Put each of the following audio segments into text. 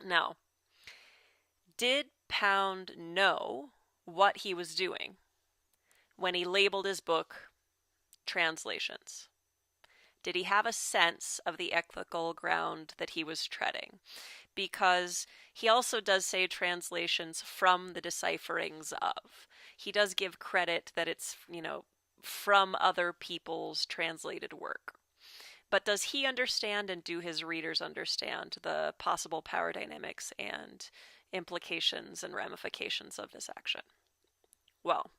Now, did Pound know what he was doing when he labeled his book Translations? Did he have a sense of the ethical ground that he was treading? Because he also does say translations from the decipherings of. He does give credit that it's, from other people's translated work. But does he understand and do his readers understand the possible power dynamics and implications and ramifications of this action? Well,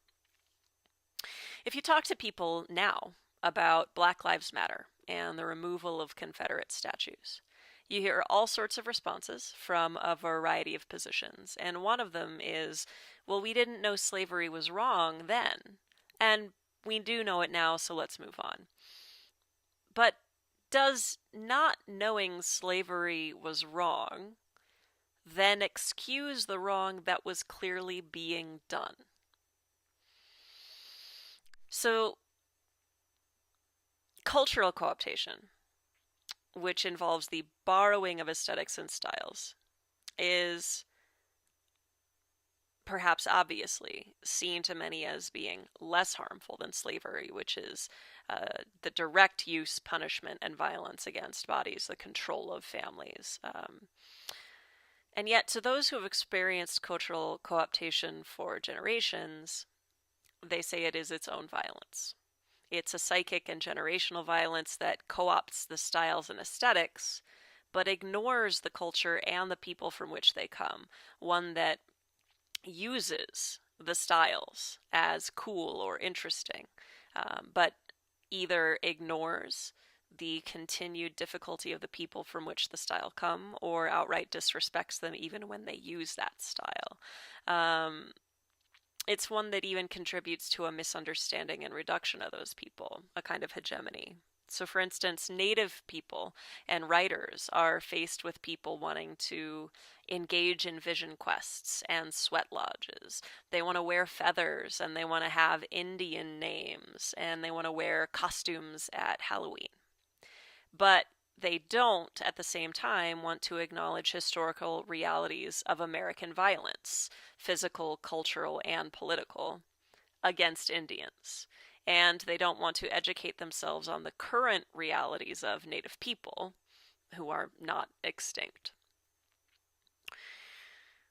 if you talk to people now about Black Lives Matter and the removal of Confederate statues, you hear all sorts of responses from a variety of positions. And one of them is, well, we didn't know slavery was wrong then. And we do know it now, so let's move on. But does not knowing slavery was wrong then excuse the wrong that was clearly being done? So, cultural cooptation, which involves the borrowing of aesthetics and styles, is perhaps obviously seen to many as being less harmful than slavery, which is the direct use, punishment, and violence against bodies, the control of families. And yet, to those who have experienced cultural cooptation for generations, they say it is its own violence. It's a psychic and generational violence that co opts the styles and aesthetics, but ignores the culture and the people from which they come. One that uses the styles as cool or interesting, but either ignores the continued difficulty of the people from which the style come or outright disrespects them even when they use that style. It's one that even contributes to a misunderstanding and reduction of those people, a kind of hegemony. So, for instance, Native people and writers are faced with people wanting to engage in vision quests and sweat lodges. They want to wear feathers and they want to have Indian names and they want to wear costumes at Halloween. But they don't, at the same time, want to acknowledge historical realities of American violence, physical, cultural, and political, against Indians. And they don't want to educate themselves on the current realities of Native people who are not extinct.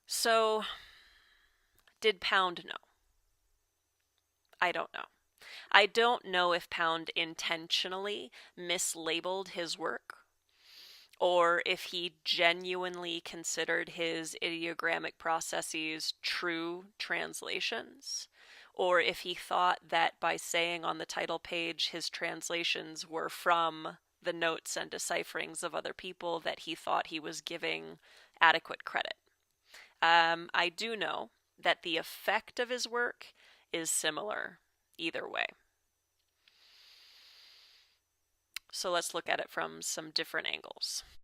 So, did Pound know? I don't know. I don't know if Pound intentionally mislabeled his work or if he genuinely considered his ideogrammic processes true translations, or if he thought that by saying on the title page his translations were from the notes and decipherings of other people that he thought he was giving adequate credit. I do know that the effect of his work is similar either way. So let's look at it from some different angles.